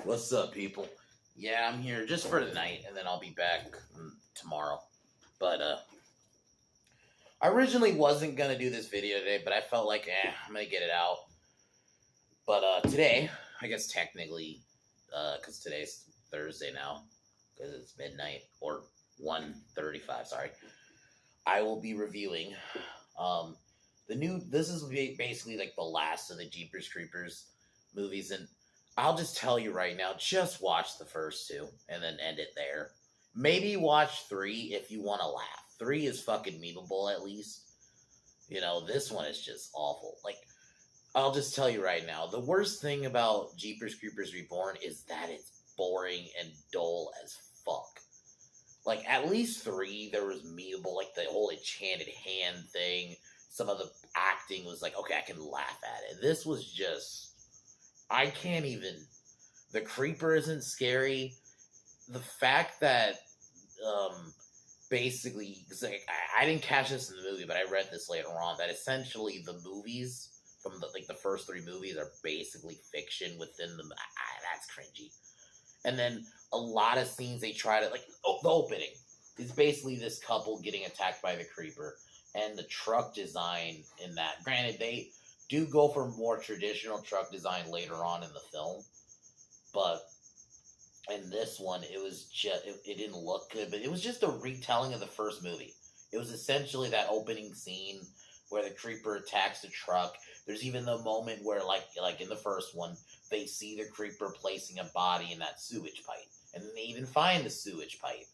What's up, people? Yeah, I'm here just for tonight, and then I'll be back tomorrow. But I originally wasn't gonna do this video today, but I felt like, I'm gonna get it out. But today, I guess technically, because today's Thursday now, because it's midnight or 1:35. Sorry, I will be reviewing the new. This is basically like the last of the Jeepers Creepers movies, and I'll just tell you right now, just watch the first two and then end it there. Maybe watch three if you want to laugh. Three is fucking memeable at least. You know, this one is just awful. Like, I'll just tell you right now, the worst thing about Jeepers Creepers Reborn is that it's boring and dull as fuck. Like, at least three, there was memeable, like the whole enchanted hand thing. Some of the acting was like, okay, I can laugh at it. This was just, I can't even. The creeper isn't scary. The fact that, basically, cause like, I didn't catch this in the movie, but I read this later on that essentially the movies from the first three movies are basically fiction within them. That's cringy. And then a lot of scenes they try to the opening is basically this couple getting attacked by the creeper, and the truck design in that. Granted, they do go for more traditional truck design later on in the film, but in this one, it was just it didn't look good. But it was just a retelling of the first movie. It was essentially that opening scene where the creeper attacks the truck. There's even the moment where, like in the first one, they see the creeper placing a body in that sewage pipe, and then they even find the sewage pipe.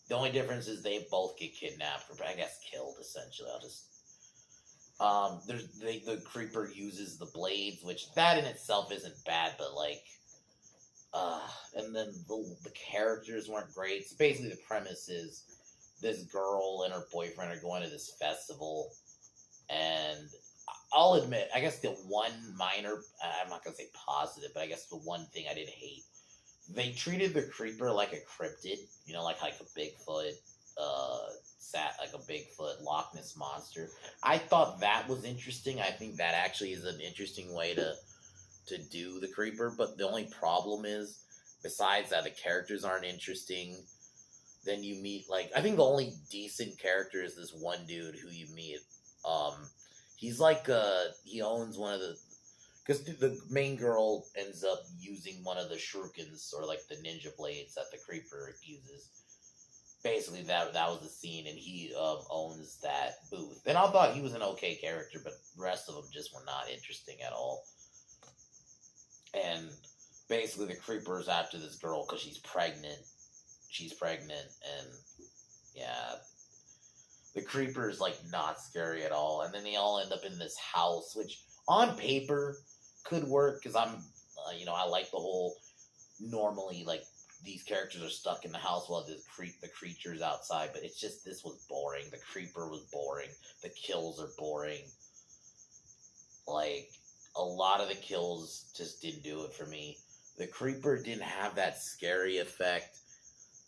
The only difference is they both get kidnapped, or I guess killed. Essentially, I'll just the creeper uses the blades, which that in itself isn't bad, but and then the characters weren't great. So basically, the premise is this girl and her boyfriend are going to this festival, and I'll admit, I guess the one minor, I'm not gonna say positive, but I guess the one thing I didn't hate, they treated the creeper like a cryptid, like a Bigfoot, like a Bigfoot Loch Ness monster. I thought that was interesting. I think that actually is an interesting way to do the creeper. But the only problem is, besides that, the characters aren't interesting. Then you meet I think the only decent character is this one dude who you meet. He's he owns one of because the main girl ends up using one of the shurikens, or the ninja blades that the creeper uses. Basically, that was the scene, and he owns that booth. And I thought he was an okay character, but the rest of them just were not interesting at all. And basically, the creeper is after this girl because she's pregnant. She's pregnant, and yeah, the creeper is not scary at all. And then they all end up in this house, which on paper could work because I like the whole normally these characters are stuck in the house while the creature's outside. But it's just, this was boring. The creeper was boring. The kills are boring. A lot of the kills just didn't do it for me. The creeper didn't have that scary effect.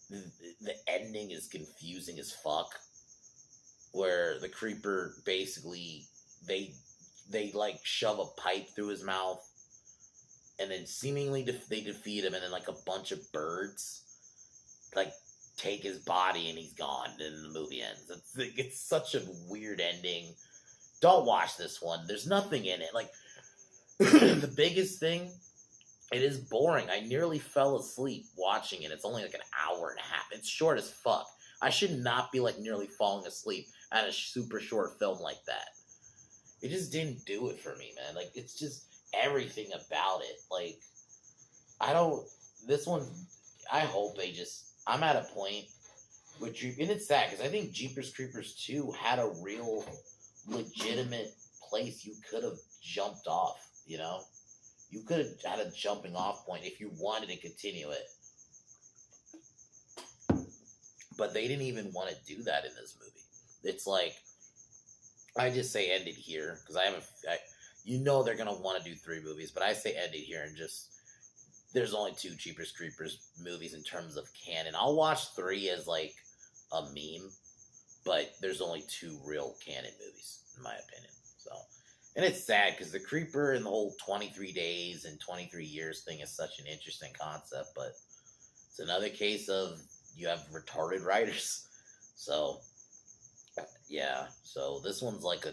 The ending is confusing as fuck, where the creeper basically they shove a pipe through his mouth, and then seemingly they defeat him, and then a bunch of birds take his body and he's gone, and the movie ends. It's such a weird ending. Don't watch this one. There's nothing in it. The biggest thing, it is boring. I nearly fell asleep watching it. It's only an hour and a half. It's short as fuck. I should not be nearly falling asleep at a super short film like that. It just didn't do it for me, man. It's just everything about it. This one, I hope I'm at a point with and it's sad because I think Jeepers Creepers 2 had a real legitimate place you could have jumped off, You could have had a jumping off point if you wanted to continue it. But they didn't even want to do that in this movie. It's I just say end it here, because they're going to want to do 3 movies, but I say end it here, and there's only 2 Jeepers Creepers movies in terms of canon. I'll watch 3 as a meme, but there's only 2 real canon movies, in my opinion. So, And it's sad because the creeper and the whole 23 days and 23 years thing is such an interesting concept, but it's another case of you have retarded writers. So, yeah. So this one's like a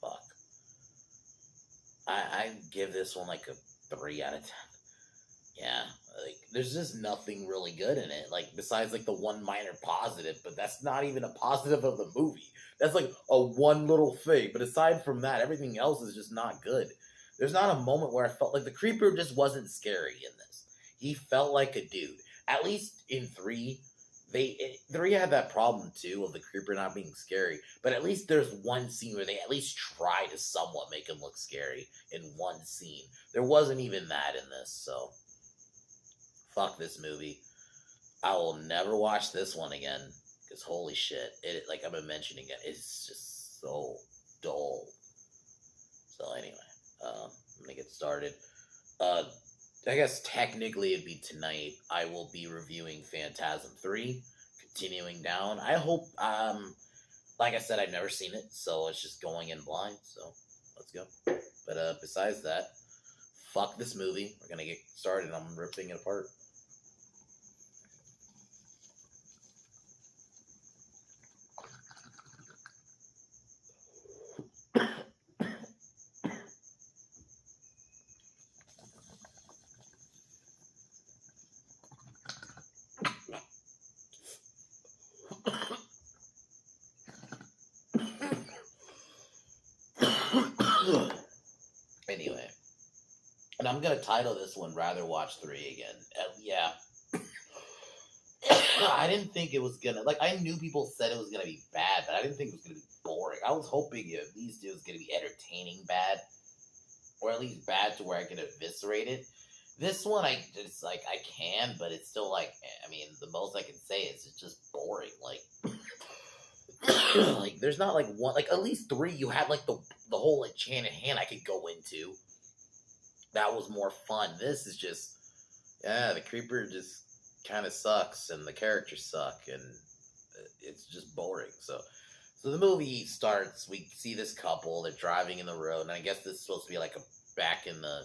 fuck. I give this one like a 3 out of 10. Yeah, like there's just nothing really good in it. Like besides like the one minor positive, but that's not even a positive of the movie. That's like a one little thing. But aside from that, everything else is just not good. There's not a moment where I felt like the creeper just wasn't scary in this. He felt like a dude. At least in 3, 3 had that problem too of the creeper not being scary. But at least there's one scene where they at least try to somewhat make him look scary in one scene. There wasn't even that in this, so fuck this movie. I will never watch this one again because holy shit, it like I've been mentioning it, it's just so dull. So anyway, I'm gonna get started. I guess technically it'd be tonight. I will be reviewing Phantasm 3, continuing down. I hope, like I said, I've never seen it, so it's just going in blind, so let's go. But besides that, fuck this movie. We're gonna get started. I'm ripping it apart. Anyway, and I'm gonna title this one "Rather Watch 3 Again." Yeah, I didn't think it was gonna like. I knew people said it was gonna be bad, but I didn't think it was gonna be boring. I was hoping at least it was gonna be entertaining bad, or at least bad to where I could eviscerate it. This one, I just like I can, but it's still like I mean, the most I can say is it's just boring. Like, like there's not like one like at least 3. You had like the whole enchanted hand I could go into. That was more fun. This is just yeah, the creeper just kind of sucks, and the characters suck, and it's just boring. So the movie starts. We see this couple. They're driving in the road, and I guess this is supposed to be like a back in the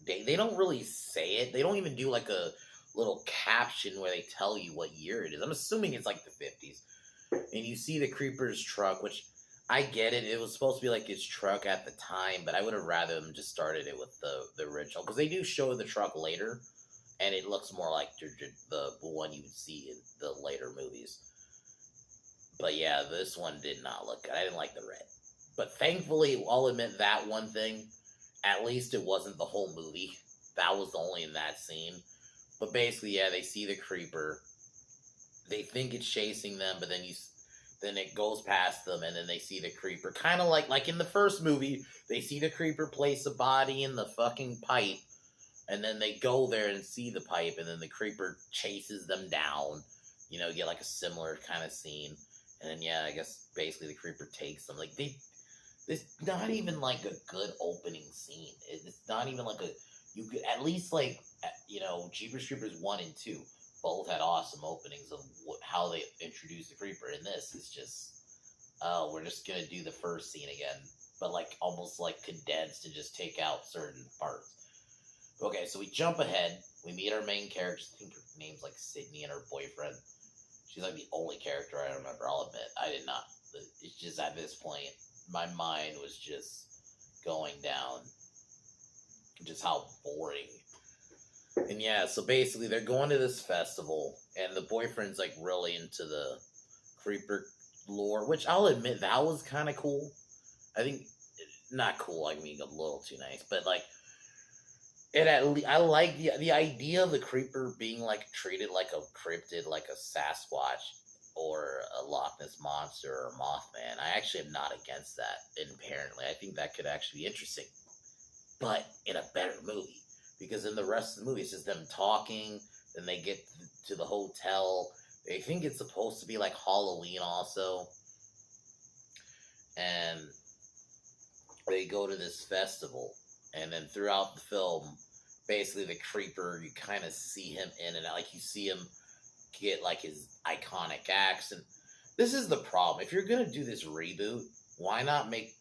day. They don't really say it. They don't even do like a little caption where they tell you what year it is. I'm assuming it's like the 50s. And you see the creeper's truck, which I get it. It was supposed to be like his truck at the time, but I would have rather them just started it with the original because they do show the truck later, and it looks more like the one you would see in the later movies. But yeah, this one did not look good. I didn't like the red. But thankfully, I'll admit that one thing. At least it wasn't the whole movie. That was only in that scene. But basically, yeah, they see the creeper. They think it's chasing them, but then it goes past them, and then they see the creeper. Kind of like in the first movie, they see the creeper place a body in the fucking pipe, and then they go there and see the pipe, and then the creeper chases them down. You know, get like a similar kind of scene. And then, yeah, I guess basically the creeper takes them. Like, it's not even like a good opening scene. It's not even like you could, at least like, you know, Jeepers Creepers 1 and 2 both had awesome openings of how they introduced the creeper. And this is just, oh, we're just going to do the first scene again, but like almost like condensed and just take out certain parts. Okay, so we jump ahead. We meet our main character. I think her name's like Sydney and her boyfriend. She's like the only character I remember. I'll admit, I did not. It's just at this point, my mind was just going down. Just how boring. And yeah, so basically they're going to this festival, and the boyfriend's like really into the creeper lore, which I'll admit that was kind of cool. I think not cool. I mean, a little too nice, but like it at least I like the idea of the creeper being like treated like a cryptid, like a Sasquatch or a Loch Ness monster or a Mothman. I actually am not against that inherently. I think that could actually be interesting, but in a better movie. Because in the rest of the movie, it's just them talking. Then they get to the hotel. They think it's supposed to be like Halloween also. And they go to this festival. And then throughout the film, basically the creeper, you kind of see him in and out. Like you see him get like his iconic accent. This is the problem. If you're going to do this reboot, why not make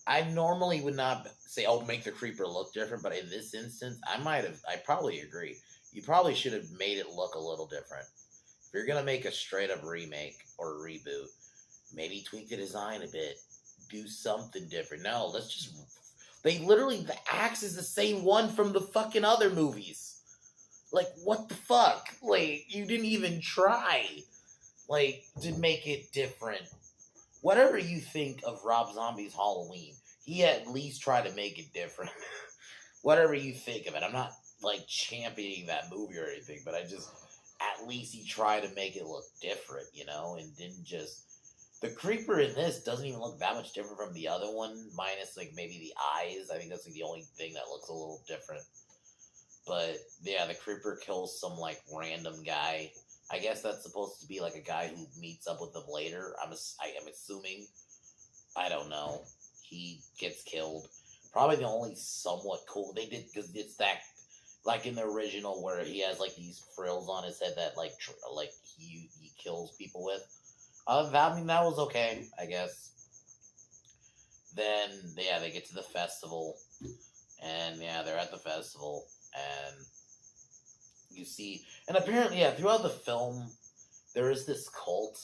I normally would not say, "Oh, make the creeper look different," but in this instance, I probably agree. You probably should have made it look a little different. If you're gonna make a straight up remake or reboot, maybe tweak the design a bit, do something different. No, let's just. They literally, the axe is the same one from the fucking other movies. Like, what the fuck? Like, you didn't even try, like, to make it different. Whatever you think of Rob Zombie's Halloween, he at least tried to make it different. Whatever you think of it. I'm not, like, championing that movie or anything, but at least he tried to make it look different, you know, and didn't just. The creeper in this doesn't even look that much different from the other one, minus, like, maybe the eyes. I think that's, like, the only thing that looks a little different. But, yeah, the creeper kills some, like, random guy. I guess that's supposed to be, like, a guy who meets up with them later. I am assuming. I don't know. He gets killed. Probably the only somewhat cool they did, because it's that, like, in the original where he has, like, these frills on his head that, like, he kills people with. That was okay, I guess. Then, yeah, they get to the festival, and, yeah, they're at the festival, and you see, and apparently, yeah, throughout the film, there is this cult.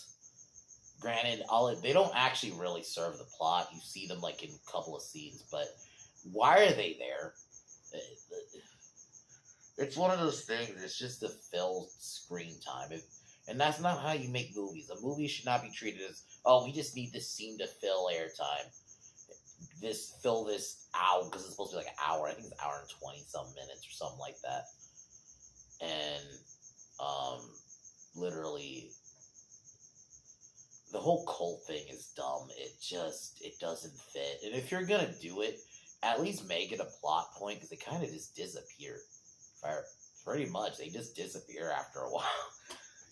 Granted, they don't actually really serve the plot. You see them, like, in a couple of scenes, but why are they there? It's one of those things, it's just to fill screen time. And that's not how you make movies. A movie should not be treated as, oh, we just need this scene to fill airtime. Fill this hour, because it's supposed to be like an hour. I think it's an hour and 20-some minutes or something like that. And, literally, the whole cult thing is dumb. It doesn't fit. And if you're gonna do it, at least make it a plot point, because they kind of just disappear. Pretty much, they just disappear after a while.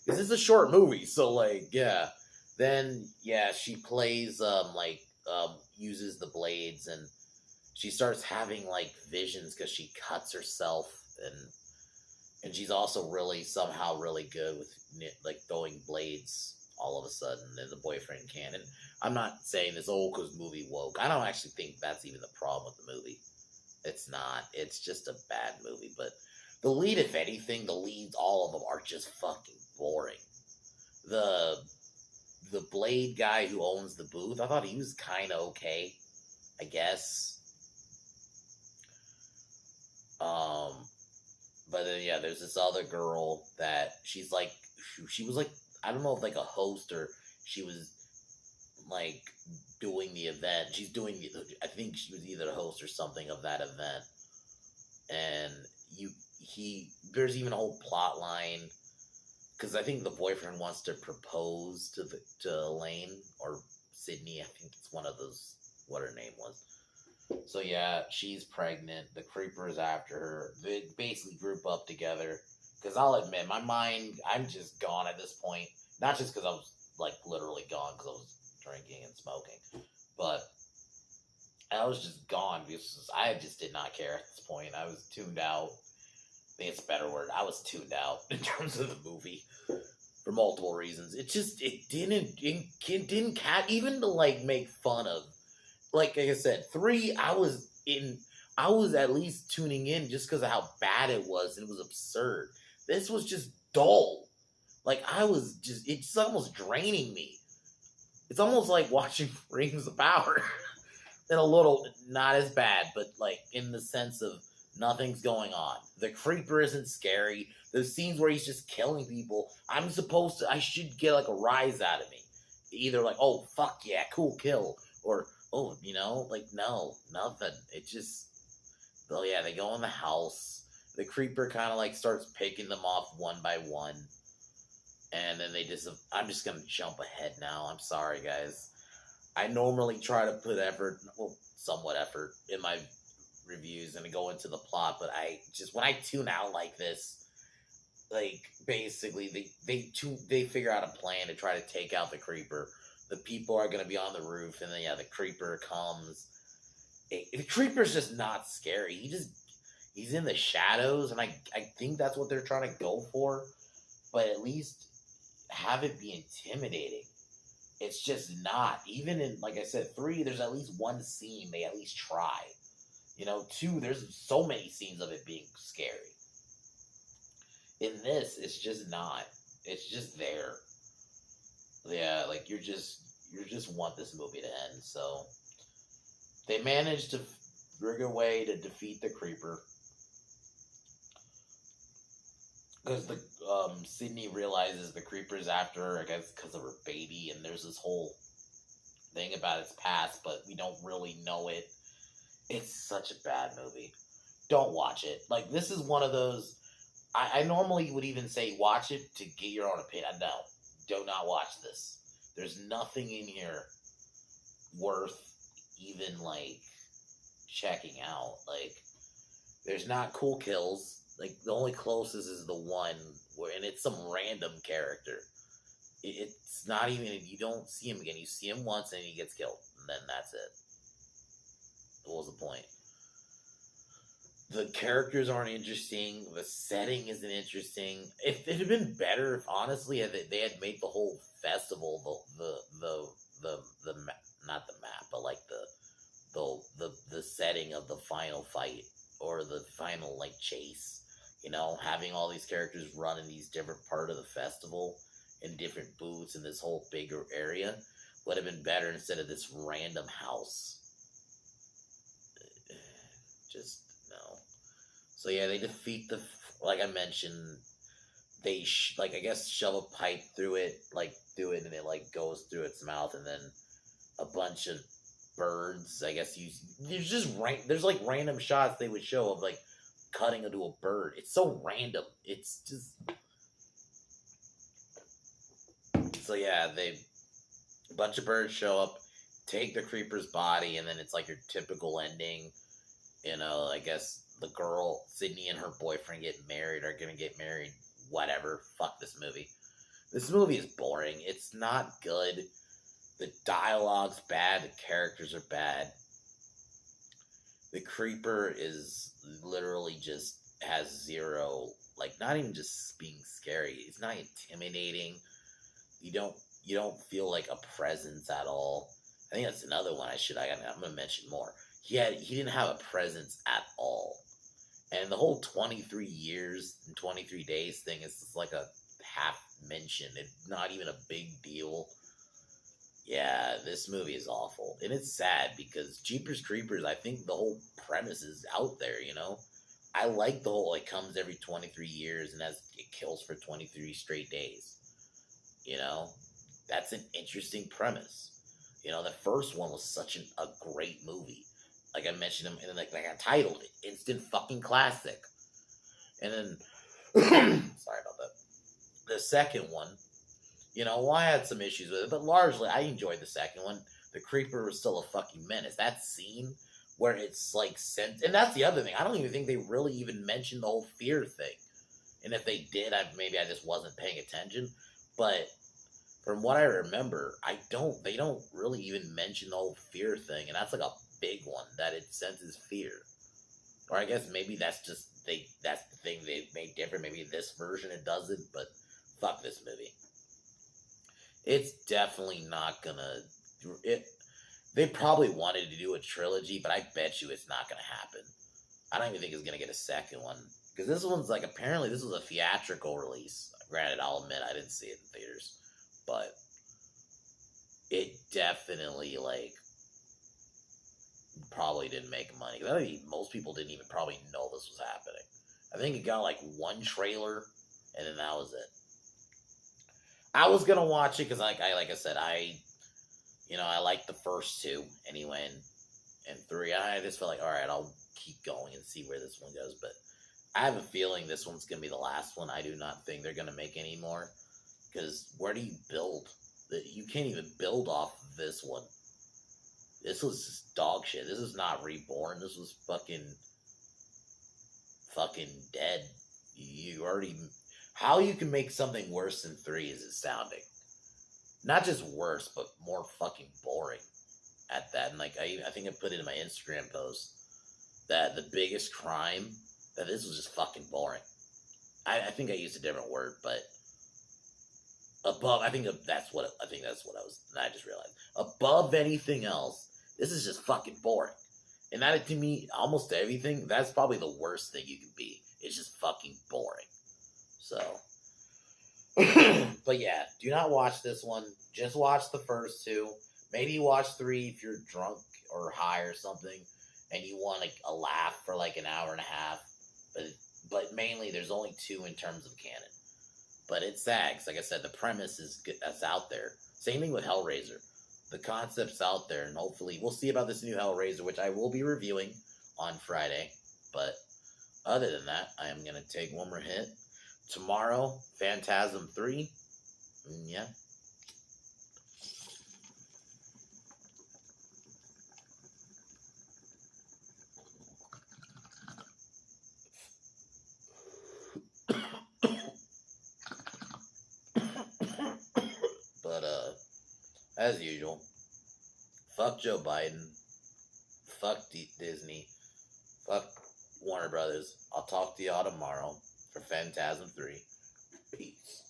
Because it's a short movie, so, like, yeah. Then, yeah, she plays, uses the blades, and she starts having, like, visions because she cuts herself, and she's also somehow really good with, like, throwing blades all of a sudden, and the boyfriend can. And I'm not saying this, because movie woke. I don't actually think that's even the problem with the movie. It's not. It's just a bad movie, but the lead, if anything, all of them are just fucking boring. The Blade guy who owns the booth, I thought he was kind of okay, I guess. But then, yeah, there's this other girl that she was like, I don't know if like a host or she was like doing the event. I think she was either a host or something of that event. And there's even a whole plot line, because I think the boyfriend wants to propose to Elaine or Sydney. I think it's one of those, what her name was. So yeah, she's pregnant. The creeper is after her. They basically group up together. Because I'll admit, my mind, I'm just gone at this point. Not just because I was like literally gone because I was drinking and smoking, but I was just gone because I just did not care at this point. I was tuned out. I think it's a better word. I was tuned out in terms of the movie for multiple reasons. It didn't even to like make fun of. Like I said, 3, I was at least tuning in just because of how bad it was, and it was absurd. This was just dull. Like, it's almost draining me. It's almost like watching Rings of Power. And a little, not as bad, but like in the sense of nothing's going on. The creeper isn't scary. Those scenes where he's just killing people, I should get like a rise out of me. Either like, oh, fuck yeah, cool kill. Or, oh, like, no, nothing. It just, oh yeah, they go in the house. The creeper kind of like starts picking them off one by one. And then I'm just going to jump ahead now. I'm sorry, guys. I normally try to put somewhat effort in my reviews and go into the plot, but when I tune out like this, like, basically, they figure out a plan to try to take out the creeper. The people are going to be on the roof, and then, yeah, the creeper comes. The creeper's just not scary. He's in the shadows, and I think that's what they're trying to go for, but at least have it be intimidating. It's just not. Even in, like I said, 3, there's at least one scene they at least try. 2, there's so many scenes of it being scary. In this, it's just not. It's just there. Yeah, like you just want this movie to end. So they managed to rig a way to defeat the creeper because the Sydney realizes the creeper's after her, I guess, because of her baby, and there's this whole thing about its past, but we don't really know it. It's such a bad movie. Don't watch it. Like, this is one of those. I normally would even say watch it to get your own opinion. No, do not watch this. There's nothing in here worth even, like, checking out. Like, there's not cool kills. Like, the only closest is the one where, and it's some random character. It's not even, you don't see him again. You see him once and he gets killed, and then that's it. What was the point? The characters aren't interesting. The setting isn't interesting. It had been better if, honestly, they had made the whole festival the not the map, but like the setting of the final fight or the final, like, chase. Having all these characters run in these different part of the festival in different booths in this whole bigger area would have been better instead of this random house. Just no. So yeah, they defeat like I mentioned, they I guess shove a pipe through it, and it like goes through its mouth, and then a bunch of birds, I guess there's like random shots they would show of like cutting into a bird. It's so random. It's just, so yeah, a bunch of birds show up, take the creeper's body, and then it's like your typical ending. I guess the girl, Sydney, and her boyfriend are gonna get married, whatever. Fuck this movie. This movie is boring. It's not good. The dialogue's bad. The characters are bad. The creeper is literally just has zero, like, not even just being scary. It's not intimidating. You don't feel like a presence at all. I think that's another one I'm gonna mention more. He didn't have a presence at all. And the whole 23 years and 23 days thing is just like a half mention. It's not even a big deal. Yeah, this movie is awful. And it's sad because Jeepers Creepers, I think the whole premise is out there, I like the whole, like, comes every 23 years and it kills for 23 straight days. That's an interesting premise. The first one was such a great movie. Like I mentioned him, and then like I titled it, instant fucking classic. And then, sorry about that. The second one, I had some issues with it, but largely I enjoyed the second one. The creeper was still a fucking menace. That scene where it's like sent, and that's the other thing. I don't even think they really even mentioned the whole fear thing. And if they did, maybe I just wasn't paying attention. But from what I remember, they don't really even mention the whole fear thing, and that's like a big one, that it senses fear. Or I guess maybe that's the thing they made different. Maybe this version it doesn't, but fuck this movie. It's definitely not gonna. They probably wanted to do a trilogy, but I bet you it's not gonna happen. I don't even think it's gonna get a second one, because this one's like, apparently this was a theatrical release. Granted, I'll admit I didn't see it in theaters, but it definitely, like, probably didn't make money. I think most people didn't even probably know this was happening. I think it got like one trailer, and then that was it. I was gonna watch it because, like I said, I like the first two anyway, and 3. I just felt like, all right, I'll keep going and see where this one goes. But I have a feeling this one's gonna be the last one. I do not think they're gonna make any more, because where do you build? You can't even build off this one. This was just dog shit. This is not Reborn. This was fucking dead. You already... How you can make something worse than 3 is astounding. Not just worse, but more fucking boring at that. And like, I think I put it in my Instagram post that the biggest crime, that this was just fucking boring. I think I used a different word, but above. I think that's what I was. I just realized above anything else, this is just fucking boring. And that to me, almost everything. That's probably the worst thing you can be. It's just fucking boring. So, but yeah, do not watch this one. Just watch the first two. Maybe watch 3 if you're drunk or high or something, and you want like a laugh for like an hour and a half. But mainly, there's only 2 in terms of canon. But it's sad, 'cause like I said, the premise is good, that's out there. Same thing with Hellraiser. The concept's out there, and hopefully we'll see about this new Hellraiser, which I will be reviewing on Friday. But other than that, I am going to take one more hit. Tomorrow, Phantasm 3. Yeah. But, as usual, fuck Joe Biden. Fuck Disney. Fuck Warner Brothers. I'll talk to y'all tomorrow for Phantasm 3. Peace.